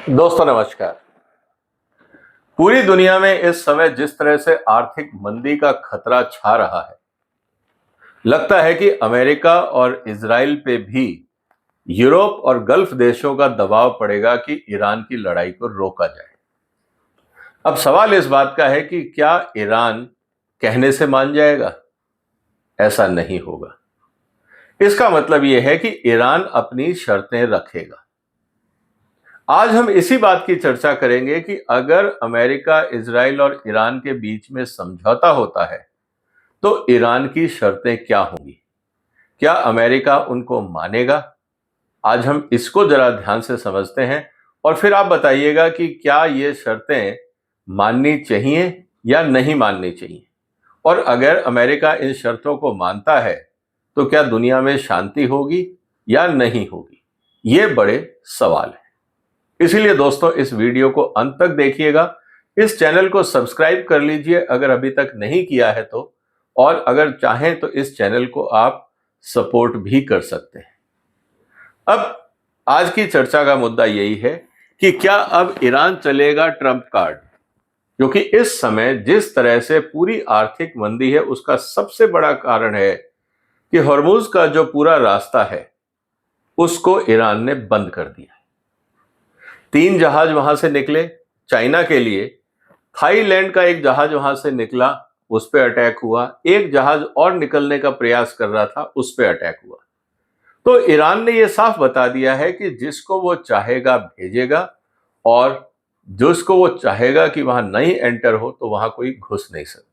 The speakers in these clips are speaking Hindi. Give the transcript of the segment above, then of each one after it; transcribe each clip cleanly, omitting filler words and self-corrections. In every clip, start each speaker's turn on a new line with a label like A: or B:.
A: दोस्तों नमस्कार। पूरी दुनिया में इस समय जिस तरह से आर्थिक मंदी का खतरा छा रहा है, लगता है कि अमेरिका और इजराइल पे भी यूरोप और गल्फ देशों का दबाव पड़ेगा कि ईरान की लड़ाई को रोका जाए। अब सवाल इस बात का है कि क्या ईरान कहने से मान जाएगा? ऐसा नहीं होगा। इसका मतलब यह है कि ईरान अपनी शर्तें रखेगा। आज हम इसी बात की चर्चा करेंगे कि अगर अमेरिका, इजराइल और ईरान के बीच में समझौता होता है तो ईरान की शर्तें क्या होंगी? क्या अमेरिका उनको मानेगा? आज हम इसको जरा ध्यान से समझते हैं और फिर आप बताइएगा कि क्या ये शर्तें माननी चाहिए या नहीं माननी चाहिए। और अगर अमेरिका इन शर्तों को मानता है तो क्या दुनिया में शांति होगी या नहीं होगी? ये बड़े सवाल हैं। इसीलिए दोस्तों इस वीडियो को अंत तक देखिएगा। इस चैनल को सब्सक्राइब कर लीजिए अगर अभी तक नहीं किया है तो, और अगर चाहें तो इस चैनल को आप सपोर्ट भी कर सकते हैं। अब आज की चर्चा का मुद्दा यही है कि क्या अब ईरान चलेगा ट्रंप कार्ड, क्योंकि इस समय जिस तरह से पूरी आर्थिक मंदी है उसका सबसे बड़ा कारण है कि हॉर्मुज का जो पूरा रास्ता है उसको ईरान ने बंद कर दिया। 3 जहाज वहां से निकले चाइना के लिए, थाईलैंड का एक जहाज वहां से निकला, उस पर अटैक हुआ। एक जहाज और निकलने का प्रयास कर रहा था, उस पर अटैक हुआ। तो ईरान ने यह साफ बता दिया है कि जिसको वो चाहेगा भेजेगा, और जिसको वो चाहेगा कि वहां नहीं एंटर हो तो वहां कोई घुस नहीं सकता।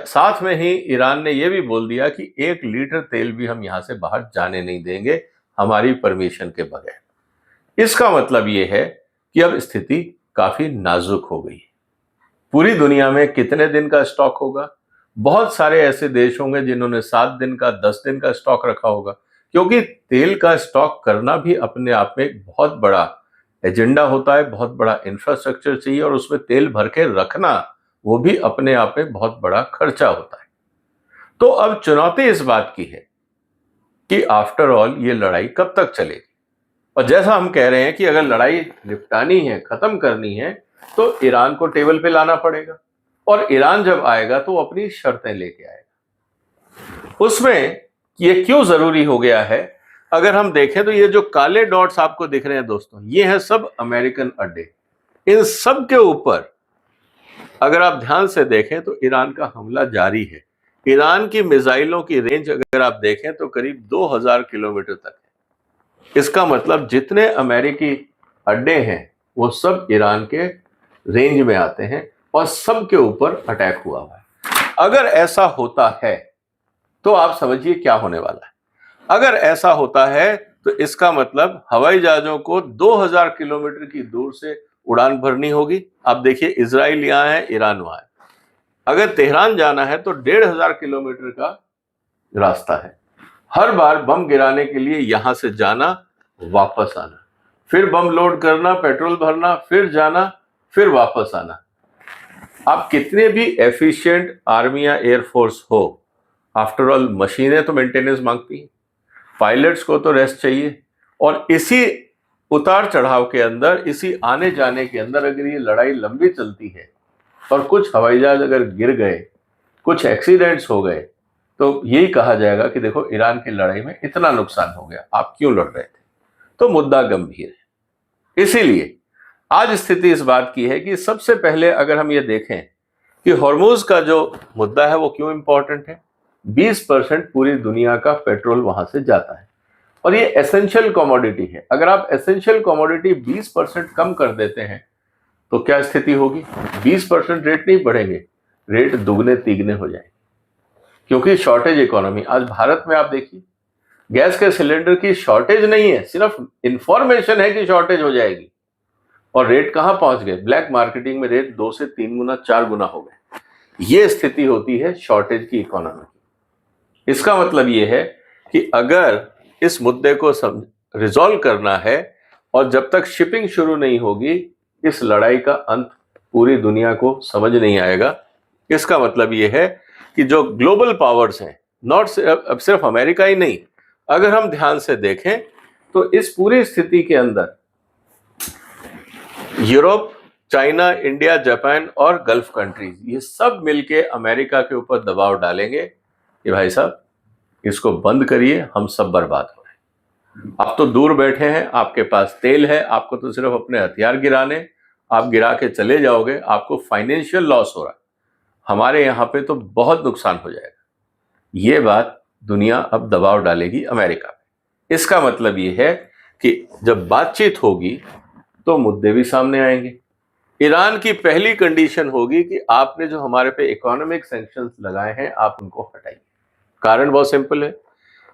A: साथ में ही ईरान ने यह भी बोल दिया कि 1 लीटर तेल भी हम यहां से बाहर जाने नहीं देंगे हमारी परमिशन के बगैर। इसका मतलब यह है कि अब स्थिति काफी नाजुक हो गई। पूरी दुनिया में कितने दिन का स्टॉक होगा? बहुत सारे ऐसे देश होंगे जिन्होंने 7 दिन का, 10 दिन का स्टॉक रखा होगा, क्योंकि तेल का स्टॉक करना भी अपने आप में एक बहुत बड़ा एजेंडा होता है, बहुत बड़ा इंफ्रास्ट्रक्चर चाहिए, और उसमें तेल भर के रखना वो भी अपने आप में बहुत बड़ा खर्चा होता है। तो अब चुनौती इस बात की है कि आफ्टर ऑल ये लड़ाई कब तक चलेगी। और जैसा हम कह रहे हैं कि अगर लड़ाई निपटानी है, खत्म करनी है, तो ईरान को टेबल पे लाना पड़ेगा, और ईरान जब आएगा तो अपनी शर्तें लेके आएगा। उसमें ये क्यों जरूरी हो गया है? अगर हम देखें तो ये जो काले डॉट्स आपको दिख रहे हैं दोस्तों, ये हैं सब अमेरिकन अड्डे। इन सब के ऊपर अगर आप ध्यान से देखें तो ईरान का हमला जारी है। ईरान की मिसाइलों की रेंज अगर आप देखें तो करीब 2000 किलोमीटर तक है। इसका मतलब जितने अमेरिकी अड्डे हैं वो सब ईरान के रेंज में आते हैं और सब के ऊपर अटैक हुआ है। अगर ऐसा होता है तो आप समझिए क्या होने वाला है। अगर ऐसा होता है तो इसका मतलब हवाई जहाजों को 2000 किलोमीटर की दूर से उड़ान भरनी होगी। आप देखिए, इजराइल यहां है, ईरान वहां है। अगर तेहरान जाना है तो 1500 किलोमीटर का रास्ता है। हर बार बम गिराने के लिए यहां से जाना, वापस आना, फिर बम लोड करना, पेट्रोल भरना, फिर जाना, फिर वापस आना। आप कितने भी एफिशिएंट आर्मी या एयरफोर्स हो, आफ्टर ऑल मशीनें तो मेंटेनेंस मांगती हैं, पायलट्स को तो रेस्ट चाहिए। और इसी उतार चढ़ाव के अंदर, इसी आने जाने के अंदर अगर ये लड़ाई लंबी चलती है और कुछ हवाई जहाज अगर गिर गए, कुछ एक्सीडेंट्स हो गए, तो यही कहा जाएगा कि देखो ईरान की लड़ाई में इतना नुकसान हो गया, आप क्यों लड़ रहे थे। तो मुद्दा गंभीर है। इसीलिए आज स्थिति इस बात की है कि सबसे पहले अगर हम ये देखें कि हॉर्मुज का जो मुद्दा है वो क्यों इंपॉर्टेंट है। 20% पूरी दुनिया का पेट्रोल वहां से जाता है और ये एसेंशियल कमोडिटी है। अगर आप एसेंशियल कमोडिटी 20% कम कर देते हैं तो क्या स्थिति होगी? 20% रेट नहीं बढ़ेंगे, रेट दुगने तिगने हो जाएंगे, क्योंकि शॉर्टेज इकोनॉमी। आज भारत में आप देखिए, गैस के सिलेंडर की शॉर्टेज नहीं है, सिर्फ इंफॉर्मेशन है कि शॉर्टेज हो जाएगी, और रेट कहां पहुंच गए? ब्लैक मार्केटिंग में रेट 2 से 3 गुना, 4 गुना हो गए। ये स्थिति होती है शॉर्टेज की इकोनॉमी। इसका मतलब ये है कि अगर इस मुद्दे को रिजॉल्व करना है और जब तक शिपिंग शुरू नहीं होगी, इस लड़ाई का अंत पूरी दुनिया को समझ नहीं आएगा। इसका मतलब ये है कि जो ग्लोबल पावर्स हैं, अब सिर्फ अमेरिका ही नहीं, अगर हम ध्यान से देखें तो इस पूरी स्थिति के अंदर यूरोप, चाइना, इंडिया, जापान और गल्फ कंट्रीज, ये सब मिलके अमेरिका के ऊपर दबाव डालेंगे कि भाई साहब इसको बंद करिए, हम सब बर्बाद हो रहे हैं। आप तो दूर बैठे हैं, आपके पास तेल है, आपको तो सिर्फ अपने हथियार गिराने, आप गिरा के चले जाओगे, आपको फाइनेंशियल लॉस हो रहा है, हमारे यहाँ पे तो बहुत नुकसान हो जाएगा। ये बात दुनिया अब दबाव डालेगी अमेरिका पे। इसका मतलब ये है कि जब बातचीत होगी तो मुद्दे भी सामने आएंगे। ईरान की पहली कंडीशन होगी कि आपने जो हमारे पे इकोनॉमिक सैंक्शंस लगाए हैं आप उनको हटाइए। कारण बहुत सिंपल है,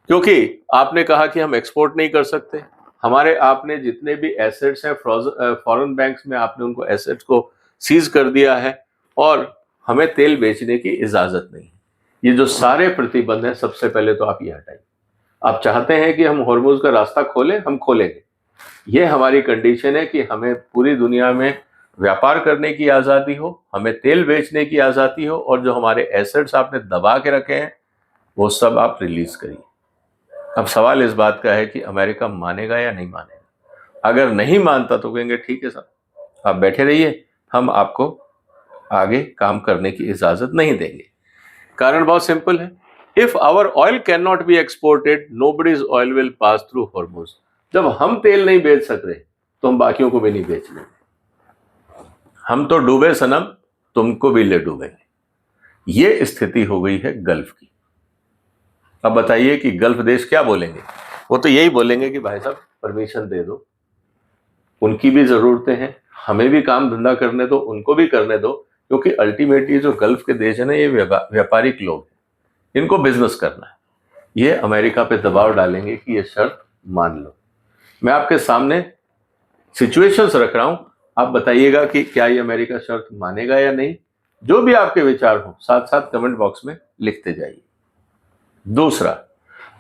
A: क्योंकि आपने कहा कि हम एक्सपोर्ट नहीं कर सकते, हमारे आपने जितने भी एसेट्स हैं फॉरेन बैंक्स में आपने उनको एसेट्स को सीज कर दिया है और हमें तेल बेचने की इजाजत नहीं है। ये जो सारे प्रतिबंध हैं सबसे पहले तो आप ये हटाइए। आप चाहते हैं कि हम हॉर्मुज का रास्ता खोलें, हम खोलेंगे। ये हमारी कंडीशन है कि हमें पूरी दुनिया में व्यापार करने की आज़ादी हो, हमें तेल बेचने की आज़ादी हो और जो हमारे एसेट्स आपने दबा के रखे हैं वो सब आप रिलीज करिए। अब सवाल इस बात का है कि अमेरिका मानेगा या नहीं मानेगा। अगर नहीं मानता तो कहेंगे ठीक है साहब आप बैठे रहिए, हम आपको आगे काम करने की इजाजत नहीं देंगे। कारण बहुत सिंपल है, if our oil can not be exported nobody's oil will pass through Hormuz. जब हम तेल नहीं बेच सक रहे तो हम बाकियों को भी नहीं बेच लेंगे। हम तो डूबे सनम, तुमको भी ले डूबेंगे। ये स्थिति हो गई है गल्फ की। अब बताइए कि गल्फ देश क्या बोलेंगे? वो तो यही बोलेंगे कि भाई साहब परमिशन दे दो, उनकी भी जरूरतें हैं, हमें भी काम धंधा करने दो, उनको भी करने दो, क्योंकि अल्टीमेटली जो गल्फ के देश है ना ये व्यापारिक लोग हैं, इनको बिजनेस करना है। ये अमेरिका पे दबाव डालेंगे कि ये शर्त मान लो। मैं आपके सामने सिचुएशंस रख रहा हूं, आप बताइएगा कि क्या ये अमेरिका शर्त मानेगा या नहीं। जो भी आपके विचार हो साथ साथ कमेंट बॉक्स में लिखते जाइए। दूसरा,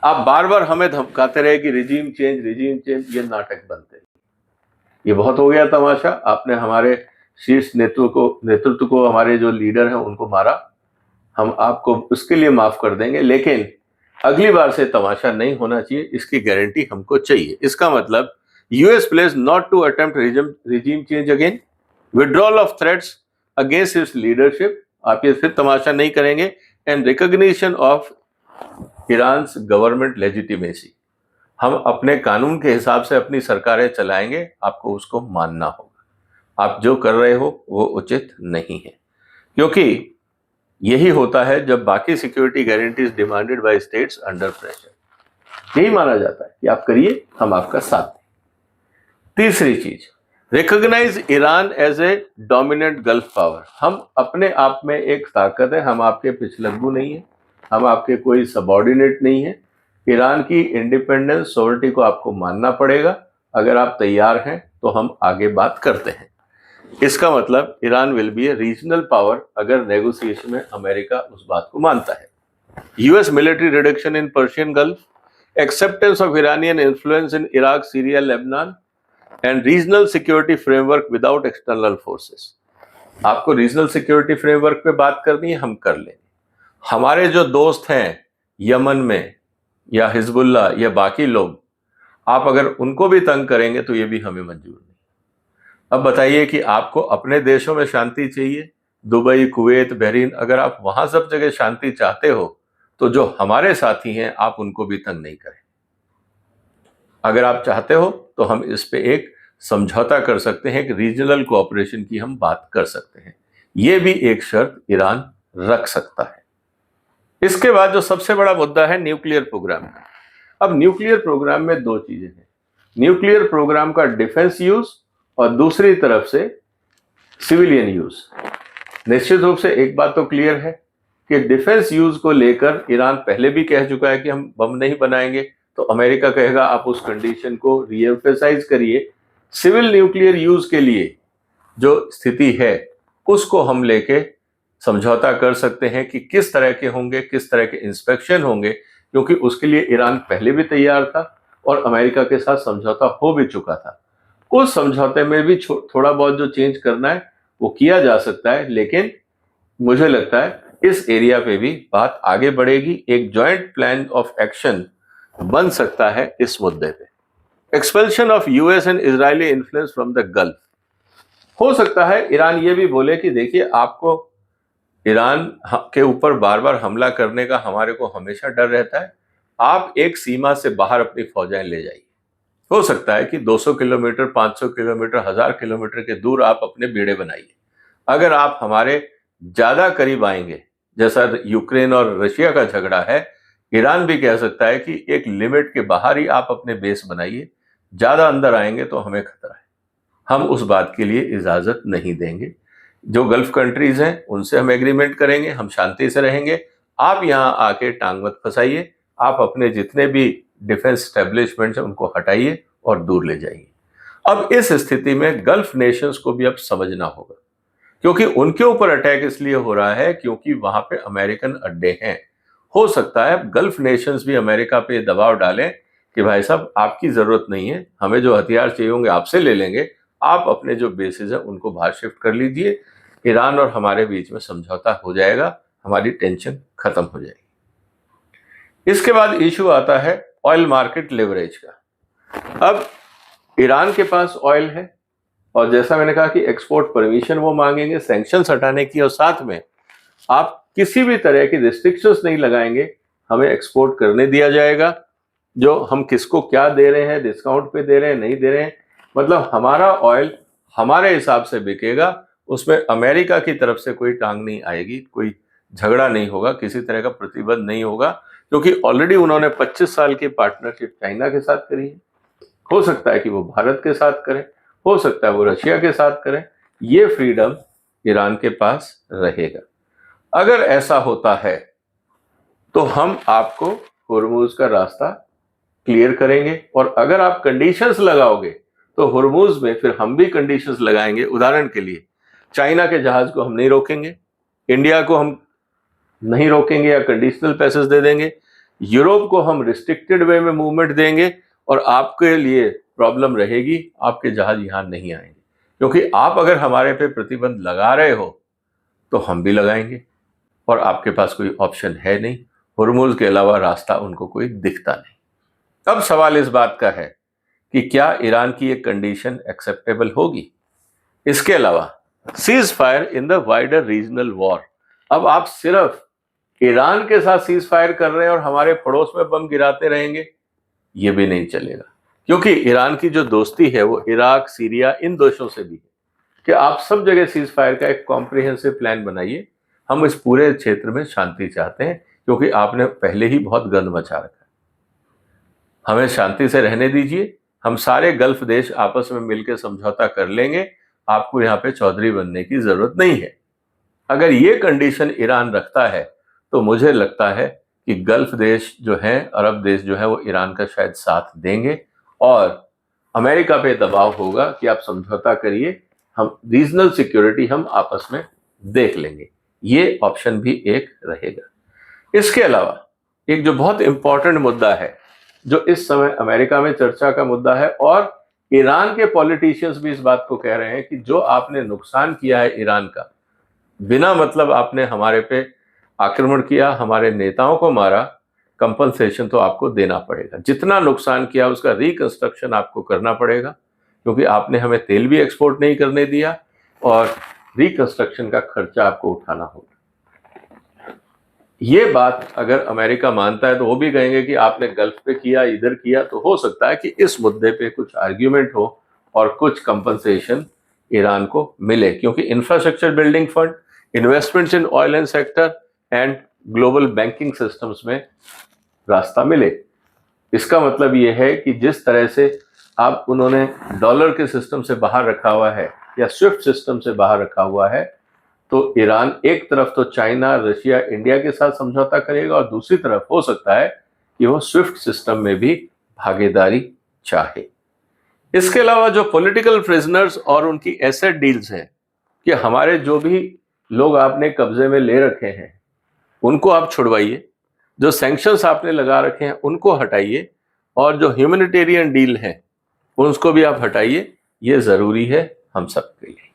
A: आप बार बार हमें धमकाते रहे कि रिजीम चेंज, ये नाटक बनते हैं। ये बहुत हो गया तमाशा। आपने हमारे शीर्ष नेतृत्व को हमारे जो लीडर हैं उनको मारा, हम आपको उसके लिए माफ कर देंगे, लेकिन अगली बार से तमाशा नहीं होना चाहिए, इसकी गारंटी हमको चाहिए। इसका मतलब US pledge not to attempt regime change again, withdrawal of threats against its leadership, आप ये फिर तमाशा नहीं करेंगे, and recognition of Iran government legitimacy. हम अपने कानून के हिसाब से अपनी सरकारें चलाएंगे, आपको उसको मानना होगा। आप जो कर रहे हो वो उचित नहीं है, क्योंकि यही होता है जब बाकी security guarantees demanded by states under pressure. यही माना जाता है कि आप करिए, हम आपका साथ दें। तीसरी चीज, recognise Iran as a dominant Gulf power. हम अपने आप में एक ताकत है, हम आपके पिछलग्गू नहीं है, हम आपके कोई सबॉर्डिनेट नहीं है। ईरान की इंडिपेंडेंस सॉवरेनिटी को आपको मानना पड़ेगा। अगर आप तैयार हैं तो हम आगे बात करते हैं। इसका मतलब Iran will be A regional power अगर नेगोशिएशन में अमेरिका उस बात को मानता है। US military reduction in Persian gulf, acceptance of Iranian influence in Iraq, Syria, Lebanon and regional security framework without external forces. आपको रीजनल सिक्योरिटी फ्रेमवर्क पे बात करनी है, हम कर लेंगे। हमारे जो दोस्त हैं यमन में या हिजबुल्ला या बाकी लोग, आप अगर उनको भी तंग करेंगे तो ये भी हमें मंजूर नहीं। अब बताइए कि आपको अपने देशों में शांति चाहिए, दुबई, कुवैत, बहरीन, अगर आप वहां सब जगह शांति चाहते हो तो जो हमारे साथी हैं आप उनको भी तंग नहीं करें। अगर आप चाहते हो तो हम इस पे एक समझौता कर सकते हैं कि रीजनल कोऑपरेशन की हम बात कर सकते हैं। ये भी एक शर्त ईरान रख सकता है। इसके बाद जो सबसे बड़ा मुद्दा है न्यूक्लियर प्रोग्राम का। अब न्यूक्लियर प्रोग्राम में दो चीजें हैं, न्यूक्लियर प्रोग्राम का डिफेंस यूज और दूसरी तरफ से सिविलियन यूज। निश्चित रूप से एक बात तो क्लियर है कि डिफेंस यूज को लेकर ईरान पहले भी कह चुका है कि हम बम नहीं बनाएंगे, तो अमेरिका कहेगा आप उस कंडीशन को रीएम्फेसाइज करिए। सिविल न्यूक्लियर यूज के लिए जो स्थिति है उसको हम लेके समझौता कर सकते हैं कि किस तरह के होंगे, किस तरह के इंस्पेक्शन होंगे, क्योंकि उसके लिए ईरान पहले भी तैयार था और अमेरिका के साथ समझौता हो भी चुका था। उस समझौते में भी थोड़ा बहुत जो चेंज करना है वो किया जा सकता है, लेकिन मुझे लगता है इस एरिया पे भी बात आगे बढ़ेगी। एक जॉइंट प्लान ऑफ एक्शन बन सकता है इस मुद्दे पे। Expulsion of US and Israeli influence from the Gulf. हो सकता है ईरान ये भी बोले कि देखिए, आपको ईरान के ऊपर बार बार हमला करने का हमारे को हमेशा डर रहता है, आप एक सीमा से बाहर अपनी फौजें ले जाइए। हो सकता है कि 200 किलोमीटर, 500 किलोमीटर, 1000 किलोमीटर के दूर आप अपने बेड़े बनाइए। अगर आप हमारे ज्यादा करीब आएंगे, जैसा यूक्रेन और रशिया का झगड़ा है, ईरान भी कह सकता है कि एक लिमिट के बाहर ही आप अपने बेस बनाइए, ज्यादा अंदर आएंगे तो हमें खतरा है। हम उस बात के लिए इजाजत नहीं देंगे। जो गल्फ कंट्रीज हैं उनसे हम एग्रीमेंट करेंगे, हम शांति से रहेंगे। आप यहां आके टांग मत फंसाइए, आप अपने जितने भी डिफेंस स्टैब्लिशमेंट हैं उनको हटाइए और दूर ले जाइए। अब इस स्थिति में गल्फ नेशंस को भी अब समझना होगा, क्योंकि उनके ऊपर अटैक इसलिए हो रहा है क्योंकि वहां पे अमेरिकन अड्डे हैं। हो सकता है गल्फ नेशंस भी अमेरिका पे दबाव डालें कि भाई साहब, आपकी जरूरत नहीं है, हमें जो हथियार चाहिए होंगे आपसे ले लेंगे, आप अपने जो बेसिस है उनको बाहर शिफ्ट कर लीजिए, ईरान और हमारे बीच में समझौता हो जाएगा, हमारी टेंशन खत्म हो जाएगी। इसके बाद इशू आता है ऑयल मार्केट लेवरेज का। अब ईरान के पास ऑयल है और जैसा मैंने कहा कि एक्सपोर्ट परमिशन वो मांगेंगे सैंक्शंस हटाने की, और साथ में आप किसी भी तरह की रिस्ट्रिक्शंस नहीं लगाएंगे, हमें एक्सपोर्ट करने दिया जाएगा। जो हम किसको क्या दे रहे हैं, डिस्काउंट पे दे रहे हैं, नहीं दे रहे हैं, मतलब हमारा ऑयल हमारे हिसाब से बिकेगा, उसमें अमेरिका की तरफ से कोई टांग नहीं आएगी, कोई झगड़ा नहीं होगा, किसी तरह का प्रतिबंध नहीं होगा, क्योंकि ऑलरेडी उन्होंने 25 साल की पार्टनरशिप चाइना के साथ करी है। हो सकता है कि वो भारत के साथ करें, हो सकता है वो रशिया के साथ करें, ये फ्रीडम ईरान के पास रहेगा। अगर ऐसा होता है तो हम आपको हुर्मुज का रास्ता क्लियर करेंगे, और अगर आप कंडीशंस लगाओगे तो हुर्मुज में फिर हम भी कंडीशंस लगाएंगे। उदाहरण के लिए, चाइना के जहाज को हम नहीं रोकेंगे, इंडिया को हम नहीं रोकेंगे या कंडीशनल पैसेज दे देंगे, यूरोप को हम रिस्ट्रिक्टेड वे में मूवमेंट देंगे, और आपके लिए प्रॉब्लम रहेगी, आपके जहाज यहां नहीं आएंगे, क्योंकि आप अगर हमारे पे प्रतिबंध लगा रहे हो तो हम भी लगाएंगे, और आपके पास कोई ऑप्शन है नहीं, हुर्मुज के अलावा रास्ता उनको कोई दिखता नहीं। अब सवाल इस बात का है कि क्या ईरान की एक कंडीशन एक्सेप्टेबल होगी? इसके अलावा cease fire in the wider regional war. अब आप सिर्फ ईरान के साथ सीज फायर कर रहे हैं और हमारे पड़ोस में बम गिराते रहेंगे, ये भी नहीं चलेगा, क्योंकि ईरान की जो दोस्ती है वो इराक, सीरिया, इन देशों से भी है कि आप सब जगह सीज फायर का एक कॉम्प्रिहेंसिव प्लान बनाइए। हम इस पूरे क्षेत्र में शांति चाहते हैं, क्योंकि आपने पहले ही बहुत गंद मचा रखा है। हमें शांति से रहने दीजिए, हम सारे गल्फ देश आपस में मिलकर समझौता कर लेंगे, आपको यहाँ पे चौधरी बनने की जरूरत नहीं है। अगर ये कंडीशन ईरान रखता है तो मुझे लगता है कि गल्फ देश जो हैं, अरब देश जो है, वो ईरान का शायद साथ देंगे, और अमेरिका पे दबाव होगा कि आप समझौता करिए, हम रीजनल सिक्योरिटी हम आपस में देख लेंगे। ये ऑप्शन भी एक रहेगा। इसके अलावा एक जो बहुत इंपॉर्टेंट मुद्दा है, जो इस समय अमेरिका में चर्चा का मुद्दा है, और ईरान के पॉलिटिशियंस भी इस बात को कह रहे हैं कि जो आपने नुकसान किया है ईरान का, बिना मतलब आपने हमारे पे आक्रमण किया, हमारे नेताओं को मारा, कंपनसेशन तो आपको देना पड़ेगा। जितना नुकसान किया उसका रिकंस्ट्रक्शन आपको करना पड़ेगा, क्योंकि आपने हमें तेल भी एक्सपोर्ट नहीं करने दिया, और रिकंस्ट्रक्शन का खर्चा आपको उठाना होगा। ये बात अगर अमेरिका मानता है तो वो भी कहेंगे कि आपने गल्फ पे किया, इधर किया, तो हो सकता है कि इस मुद्दे पे कुछ आर्ग्यूमेंट हो और कुछ कंपनसेशन ईरान को मिले, क्योंकि infrastructure building fund, investments in oil and sector and global banking systems में रास्ता मिले। इसका मतलब ये है कि जिस तरह से आप उन्होंने डॉलर के सिस्टम से बाहर रखा हुआ है या स्विफ्ट सिस्टम से बाहर रखा हुआ है, तो ईरान एक तरफ तो चाइना, रशिया, इंडिया के साथ समझौता करेगा, और दूसरी तरफ हो सकता है कि वो स्विफ्ट सिस्टम में भी भागीदारी चाहे। इसके अलावा जो पॉलिटिकल प्रिजनर्स और उनकी एसेट डील्स हैं, कि हमारे जो भी लोग आपने कब्जे में ले रखे हैं उनको आप छुड़वाइए, जो सैंक्शंस आपने लगा रखे हैं उनको हटाइए, और जो ह्यूमैनिटेरियन डील है उसको भी आप हटाइए। ये जरूरी है हम सबके लिए।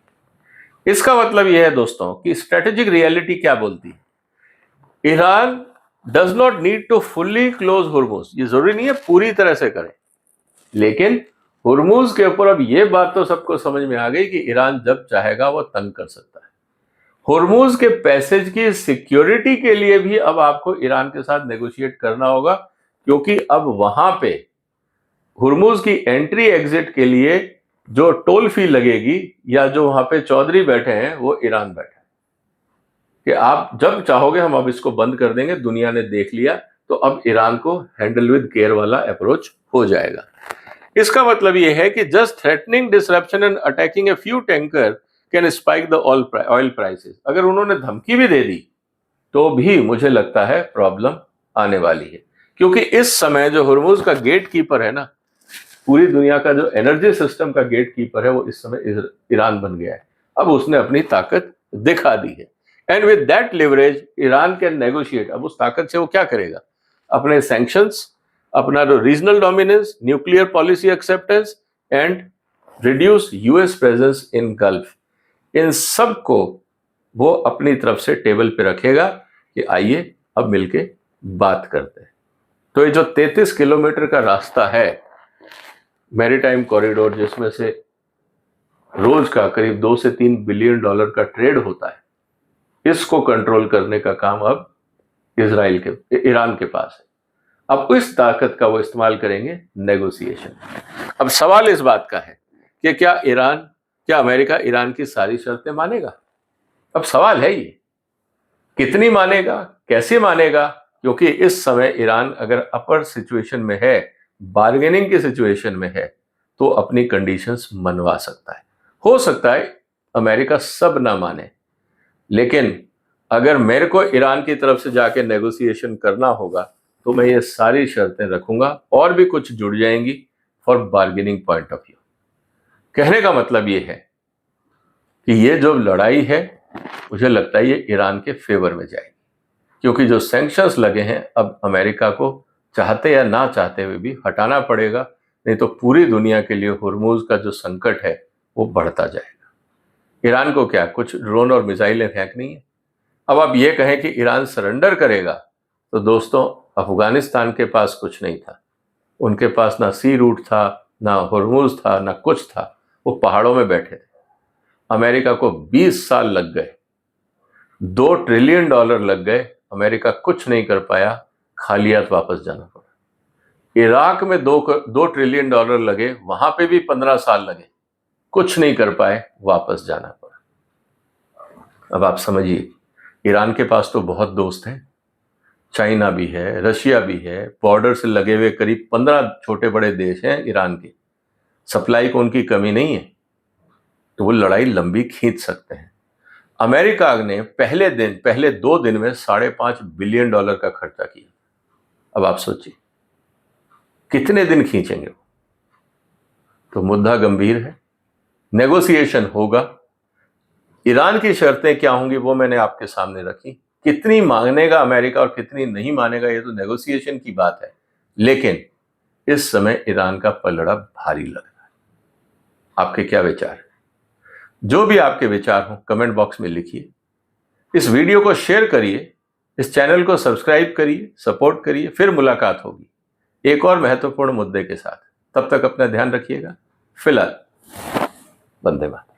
A: इसका मतलब यह है दोस्तों कि स्ट्रेटेजिक रियलिटी क्या बोलती है। Iran does not need to fully close Hormuz, ये जरूरी नहीं है पूरी तरह से करें, लेकिन हुर्मुज के ऊपर अब ये बात तो सबको समझ में आ गई कि ईरान जब चाहेगा वो तंग कर सकता है। हुर्मुज के पैसेज की सिक्योरिटी के लिए भी अब आपको ईरान के साथ नेगोशिएट करना होगा, क्योंकि अब वहां पे हुर्मुज की एंट्री एग्जिट के लिए जो टोल फी लगेगी या जो वहां पे चौधरी बैठे हैं वो ईरान बैठे हैं कि आप जब चाहोगे हम अब इसको बंद कर देंगे, दुनिया ने देख लिया, तो अब ईरान को हैंडल विद केयर वाला अप्रोच हो जाएगा। इसका मतलब यह है कि just threatening disruption and attacking a few tanker can spike the oil prices. अगर उन्होंने धमकी भी दे दी तो भी मुझे लगता है प्रॉब्लम आने वाली है, क्योंकि इस समय जो हुर्मुज का गेट कीपर है ना, पूरी दुनिया का जो एनर्जी सिस्टम का गेट कीपर है, वो इस समय ईरान बन गया है। अब उसने अपनी ताकत दिखा दी है and with that leverage Iran can negotiate. अब उस ताकत से वो क्या करेगा? अपने सैंक्शंस, अपना जो regional dominance, nuclear policy acceptance and reduce US presence in Gulf, इन सब को वो अपनी तरफ से टेबल पे रखेगा कि आइए अब मिलके बात करते हैं। तो ये जो 33 किलोमीटर का रास्ता है मैरीटाइम कॉरिडोर, जिसमें से रोज का करीब 2 से 3 बिलियन डॉलर का ट्रेड होता है, इसको कंट्रोल करने का काम अब ईरान के पास है। अब इस ताकत का वो इस्तेमाल करेंगे नेगोशिएशन। अब सवाल इस बात का है कि क्या अमेरिका ईरान की सारी शर्तें मानेगा? अब सवाल है ये, कितनी मानेगा, कैसे मानेगा? क्योंकि इस समय ईरान अगर अपर सिचुएशन में है, बार्गेनिंग की सिचुएशन में है, तो अपनी कंडीशंस मनवा सकता है। हो सकता है अमेरिका सब ना माने, लेकिन अगर मेरे को ईरान की तरफ से जाके नेगोशिएशन करना होगा तो मैं ये सारी शर्तें रखूंगा और भी कुछ जुड़ जाएंगी for bargaining point of view. कहने का मतलब ये है कि ये जो लड़ाई है मुझे लगता है ये ईरान के फेवर में जाएगी, क्योंकि जो सैंक्शंस लगे हैं अब अमेरिका को चाहते या ना चाहते हुए भी हटाना पड़ेगा, नहीं तो पूरी दुनिया के लिए हुर्मुज का जो संकट है वो बढ़ता जाएगा। ईरान को क्या कुछ ड्रोन और मिसाइलें फेंकनी है? अब आप ये कहें कि ईरान सरेंडर करेगा, तो दोस्तों अफगानिस्तान के पास कुछ नहीं था, उनके पास ना सी रूट था, ना हुर्मुज था, ना कुछ था, वो पहाड़ों में बैठे थे। अमेरिका को 20 साल लग गए, $2 ट्रिलियन लग गए, अमेरिका कुछ नहीं कर पाया, खालियात वापस जाना पड़ा। इराक में 2 ट्रिलियन लगे, वहां पे भी 15 साल लगे, कुछ नहीं कर पाए, वापस जाना पड़ा। अब आप समझिए, ईरान के पास तो बहुत दोस्त हैं, चाइना भी है, रशिया भी है, बॉर्डर से लगे हुए करीब 15 छोटे बड़े देश हैं ईरान के, सप्लाई को उनकी कमी नहीं है, तो वो लड़ाई लंबी खींच सकते हैं। अमेरिका ने पहले 2 दिन में $5.5 बिलियन का खर्चा किया। अब आप सोचिए कितने दिन खींचेंगे वो? तो मुद्दा गंभीर है, नेगोशिएशन होगा। ईरान की शर्तें क्या होंगी वो मैंने आपके सामने रखी, कितनी मांगेगा अमेरिका और कितनी नहीं मानेगा ये तो नेगोशिएशन की बात है, लेकिन इस समय ईरान का पलड़ा भारी लग रहा है। आपके क्या विचार है? जो भी आपके विचार हो कमेंट बॉक्स में लिखिए, इस वीडियो को शेयर करिए, इस चैनल को सब्सक्राइब करिए, सपोर्ट करिए। फिर मुलाकात होगी एक और महत्वपूर्ण मुद्दे के साथ। तब तक अपना ध्यान रखिएगा। फिलहाल वंदे मातरम।